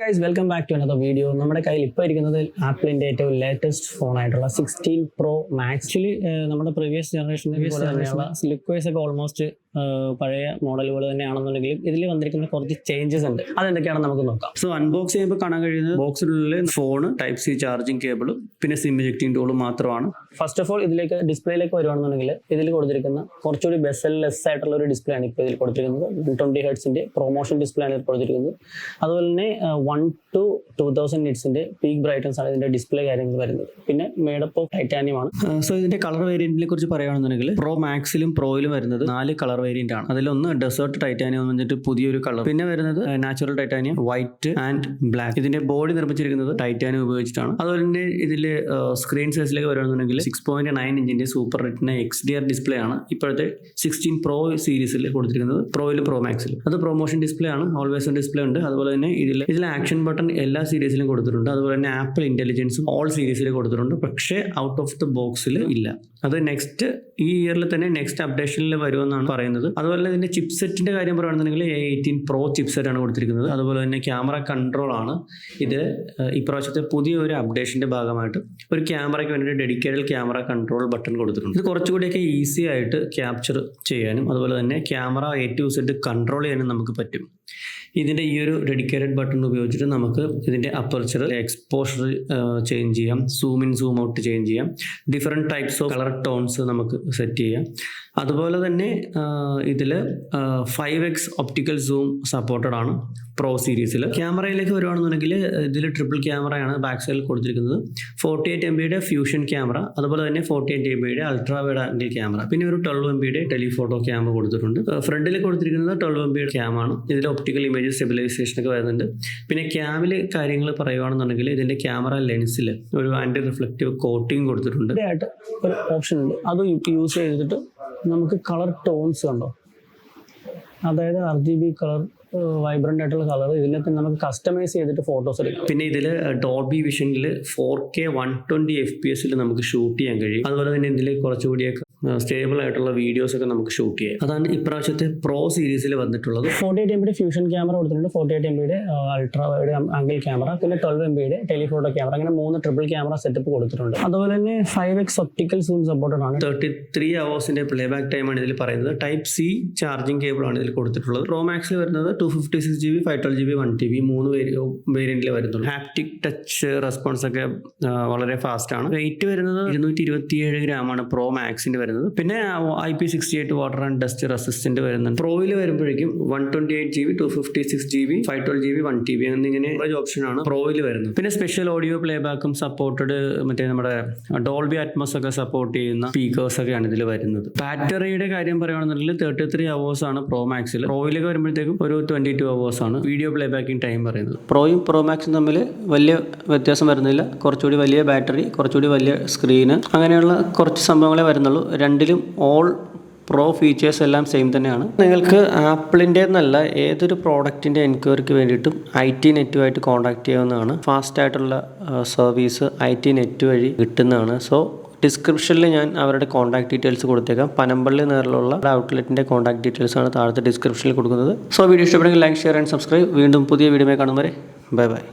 Guys welcome back to another video. നമ്മുടെ കയ്യിൽ ഇപ്പോൾ ഇരിക്കുന്നത് ആപ്പിളിൻ്റെ ഏറ്റവും ലേറ്റസ്റ്റ് ഫോണായിട്ടുള്ള 16 Pro Max. ആക്ച്വലി നമ്മുടെ പ്രീവിയസ് ജനറേഷൻ്റെ പോലെ തന്നെയുള്ള ലുക്ക് വൈസ് ഒക്കെ ഓൾമോസ്റ്റ് പഴയ മോഡലുകൾ തന്നെയാണെന്നുണ്ടെങ്കിലും ഇതിൽ വന്നിരിക്കുന്ന കുറച്ച് ചേഞ്ചസ് ഉണ്ട്. അതെന്തൊക്കെയാണെന്ന് നമുക്ക് നോക്കാം. സോ അൺബോക്സ് ചെയ്യുമ്പോൾ കാണാൻ കഴിയുന്നത് ബോക്സിനുള്ളിൽ ഫോണ്, ടൈപ്പ് സി ചാർജിങ് കേബിളും പിന്നെ സിം ഇജക്റ്റിംഗ് ടൂളും മാത്രമാണ്. ഫസ്റ്റ് ഓഫ് ഓൾ ഇതിലേക്ക് ഡിസ്പ്ലേയിലേക്ക് വരുവാണെന്നുണ്ടെങ്കിൽ ഇതിൽ കൊടുത്തിരിക്കുന്ന കുറച്ചുകൂടി ബെസൽ-ലെസ് ആയിട്ടുള്ള ഒരു ഡിസ്പ്ലേ ആണ് ഇപ്പോൾ ഇതിൽ കൊടുത്തിരിക്കുന്നത്. 120 ഹെർട്സിൻ്റെ പ്രൊമോഷൻ ഡിസ്പ്ലേ ആണ് ഇതിൽ കൊടുത്തിരിക്കുന്നത്. അതുപോലെ തന്നെ 1 to 2000 നിറ്റ്സിൻ്റെ പീക്ക് ബ്രൈറ്റ്നസ് ആണ് ഇതിൻ്റെ ഡിസ്പ്ലേ കാര്യങ്ങൾ വരുന്നത്. പിന്നെ മേഡപ്പ് ഓഫ് ടൈറ്റാനിയം ആണ്. സോ ഇതിന്റെ കളർ വേരിയന്റിനെ കുറിച്ച് പറയുകയാണെന്നുണ്ടെങ്കിൽ പ്രോ മാക്സിലും പ്രോയിലും വരുന്നത് 4 കളർ വേരിയന്റ് ആണ്. അതിലൊന്ന് ഡെസേർട്ട് ടൈറ്റാനിയം എന്ന് പറഞ്ഞിട്ട് പുതിയൊരു കളർ, പിന്നെ വരുന്നത് natural titanium, white and black. ഇതിന്റെ ബോഡി നിർമ്മിച്ചിരിക്കുന്നത് ടൈറ്റാനിയം ഉപയോഗിച്ചിട്ടാണ്. അതുപോലെ തന്നെ ഇതിൽ സ്ക്രീൻ സൈസിലേക്ക് വരുകയാണെന്നുണ്ടെങ്കിൽ 6.9 ഇഞ്ചിന്റെ സൂപ്പർ റെറ്റിന XDR ഡിസ്പ്ലേ ആണ് ഇപ്പോഴത്തെ 16 Pro സീരീസിൽ കൊടുത്തിരിക്കുന്നത്. പ്രോയിലും പ്രോ മാക്സിലും അത് പ്രൊമോഷൻ ഡിസ്പ്ലേ ആണ്. ഓൾവേസ് ഓൺ ഡിസ്പ്ലേ ഉണ്ട്. അതുപോലെ തന്നെ ഇതിൽ ആക്ഷൻ ബട്ടൺ എല്ലാ സീരീസിലും കൊടുത്തിട്ടുണ്ട്. അതുപോലെ തന്നെ ആപ്പിൾ ഇന്റലിജൻസും ഓൾ സീരീസിൽ കൊടുത്തിട്ടുണ്ട്. പക്ഷേ ഔട്ട് ഓഫ് ദ ബോക്സിൽ ഇല്ല. അത് നെക്സ്റ്റ് ഈ ഇയറിൽ തന്നെ നെക്സ്റ്റ് അപ്ഡേഷനിൽ വരുമെന്നാണ് പറയുന്നത്. അതുപോലെ തന്നെ ഇതിന്റെ ചിപ്സെറ്റിന്റെ കാര്യം പറയുകയാണെന്നുണ്ടെങ്കിൽ A18 Pro ചിപ്സെറ്റ് ആണ് കൊടുത്തിരിക്കുന്നത്. അതുപോലെ തന്നെ ക്യാമറ കൺട്രോൾ ആണ് ഇത് ഇപ്രാവശ്യത്തെ പുതിയ ഒരു അപ്ഡേഷന്റെ ഭാഗമായിട്ട് ഒരു ക്യാമറയ്ക്ക് വേണ്ടി ഡെഡിക്കേറ്റഡ് ക്യാമറ കൺട്രോൾ ബട്ടൺ കൊടുത്തിട്ടുണ്ട്. ഇത് കുറച്ചുകൂടിയൊക്കെ ഈസി ആയിട്ട് ക്യാപ്ചർ ചെയ്യാനും അതുപോലെ തന്നെ camera A to Z control ചെയ്യാനും നമുക്ക് പറ്റും. ഇതിൻ്റെ ഈ ഒരു ഡെഡിക്കേറ്റഡ് ബട്ടൺ ഉപയോഗിച്ചിട്ട് നമുക്ക് ഇതിൻ്റെ അപ്പർച്ചർ, എക്സ്പോഷർ ചേഞ്ച് ചെയ്യാം, zoom in zoom out change ചെയ്യാം, different types of colour tones നമുക്ക് സെറ്റ് ചെയ്യാം. അതുപോലെ തന്നെ ഇതിൽ 5x ഒപ്റ്റിക്കൽ സൂം സപ്പോർട്ടഡ് ആണ് പ്രോ സീരീസിൽ. ക്യാമറയിലേക്ക് വരുവാണെന്നുണ്ടെങ്കിൽ ഇതിൽ ട്രിപ്പിൾ ക്യാമറയാണ് ബാക്ക് സൈഡിൽ കൊടുത്തിരിക്കുന്നത്. 48 MB ഫ്യൂഷൻ ക്യാമറ, അതുപോലെ തന്നെ 48 MB ultra wide angle camera, പിന്നെ ഒരു 12 MB ടെലിഫോട്ടോ ക്യാമറ കൊടുത്തിട്ടുണ്ട്. ഫ്രണ്ടിൽ കൊടുത്തിരിക്കുന്നത് 12 MB ക്യാമാണ്. ഇതിൽ ഒപ്റ്റിക്കൽ ഇമേജ് സ്റ്റെബിലൈസേഷൻ ഒക്കെ വരുന്നുണ്ട്. പിന്നെ ക്യാമിൽ കാര്യങ്ങൾ പറയുകയാണെന്നുണ്ടെങ്കിൽ ഇതിൻ്റെ ക്യാമറ ലെൻസിൽ ഒരു ആൻറ്റി റിഫ്ലക്റ്റീവ് കോട്ടിങ് കൊടുത്തിട്ടുണ്ട്. ഒരു ഓപ്ഷൻ ഉണ്ട്, അത് യൂസ് ചെയ്തിട്ട് നമുക്ക് കളർ ടോൺസ് കണ്ടോ, അതായത് RGB കളർ, വൈബ്രന്റ് ആയിട്ടുള്ള കളർ ഇതിനകത്ത് നമുക്ക് കസ്റ്റമൈസ് ചെയ്തിട്ട് ഫോട്ടോസ് എടുക്കാം. പിന്നെ ഇതിൽ ഡോൾബി വിഷനിൽ 4K 120 FPS നമുക്ക് ഷൂട്ട് ചെയ്യാൻ കഴിയും. അതുപോലെ തന്നെ ഇതിൽ കുറച്ചുകൂടിയൊക്കെ സ്റ്റേബിൾ ആയിട്ടുള്ള വീഡിയോസ് ഒക്കെ നമുക്ക് ഷൂട്ട് ചെയ്യാം. അതാണ് ഇപ്രാവശ്യത്തെ പ്രോ സീരീസിൽ വന്നിട്ടുള്ളത്. 48 MB ഫ്യൂഷൻ ക്യാമറ കൊടുത്തിട്ടുണ്ട്, 48 MB ultra wide angle camera, പിന്നെ 12 MB ടെലിഫോട്ടോ ക്യാമറ, അങ്ങനെ 3 ട്രിപ്പിൾ ക്യാമറ സെറ്റപ്പ് കൊടുത്തിട്ടുണ്ട്. അതുപോലെ തന്നെ 5x ഒപ്റ്റിക്കൽ സൂം സപ്പോർട്ടഡ് ആണ്. 33 hours പ്ലേബാക്ക് ടൈം ആണ് ഇതിൽ പറയുന്നത്. ടൈപ്പ് സി ചാർജിങ് കേബിൾ ആണ് ഇതിൽ കൊടുത്തിട്ടുള്ളത്. പ്രോ മാക്സിൽ വരുന്നത് 256GB, 512GB, 1TB 3 വേരിയന്റിൽ വരുന്നുള്ളൂ. ഹാപ്റ്റിക് ടച്ച് റെസ്പോൺസ് ഒക്കെ വളരെ ഫാസ്റ്റ് ആണ്. വെയിറ്റ് വരുന്നത് 227 ഗ്രാമാണ് പ്രോ മാക്സിന്റെ വരുന്നത്. പിന്നെ IP68 water and dust resistant വരുന്നുണ്ട്. പ്രോയിൽ വരുമ്പോഴേക്കും 128GB, 256GB, 512GB, 1TB എന്നിങ്ങനെ ഓപ്ഷൻ ആണ് പ്രോയിൽ വരുന്നത്. പിന്നെ സ്പെഷ്യൽ ഓഡിയോ പ്ലേബാക്കും സപ്പോർട്ടഡ്, മറ്റേ നമ്മുടെ ഡോൾബി അറ്റ്മോസ് ഒക്കെ സപ്പോർട്ട് ചെയ്യുന്ന സ്പീക്കേഴ്സ് ഒക്കെയാണ് ഇതിൽ വരുന്നത്. ബാറ്ററിയുടെ കാര്യം പറയുകയാണെന്നുണ്ടെങ്കിൽ 33 hours ആണ് പ്രോ മാക്സിൽ. പ്രോയിലേക്ക് വരുമ്പോഴത്തേക്കും ഒരു 22 hours ആണ് വീഡിയോ പ്ലേബാക്കിംഗ് ടൈം പറയുന്നത്. പ്രോയും പ്രോ മാക്സും തമ്മിൽ വലിയ വ്യത്യാസം വരുന്നില്ല. കുറച്ചുകൂടി വലിയ ബാറ്ററി, കുറച്ചുകൂടി വലിയ സ്ക്രീന്, അങ്ങനെയുള്ള കുറച്ച് സംഭവങ്ങളെ വരുന്നുള്ളൂ. രണ്ടിലും ഓൾ പ്രോ ഫീച്ചേഴ്സ് എല്ലാം സെയിം തന്നെയാണ്. നിങ്ങൾക്ക് ആപ്പിളിൻ്റെ എന്നല്ല ഏതൊരു പ്രോഡക്റ്റിൻ്റെ എൻക്വയറിക്ക് വേണ്ടിയിട്ടും IT നെറ്റുമായിട്ട് കോൺടാക്ട് ചെയ്യാവുന്നതാണ്. ഫാസ്റ്റ് ആയിട്ടുള്ള സർവീസ് IT നെറ്റ് വഴി കിട്ടുന്നതാണ്. സോ ഡിസ്ക്രിപ്ഷനിൽ ഞാൻ അവരുടെ കോൺടാക്ട് ഡീറ്റെയിൽസ് കൊടുത്തേക്കാം. പനമ്പള്ളി നേരിലുള്ള ഔട്ട്ലെറ്റിൻ്റെ കോൺടാക്ട് ഡീറ്റെയിൽസ് ആണ് താഴത്തെ ഡിസ്ക്രിപ്ഷനിൽ കൊടുക്കുന്നത്. സോ വീഡിയോ ഇഷ്ടപ്പെടുമെങ്കിൽ ലൈക്ക്, ഷെയർ ആൻഡ് സബ്സ്ക്രൈബ്. വീണ്ടും പുതിയ വീഡിയോ കാണും വരെ ബൈ ബൈ.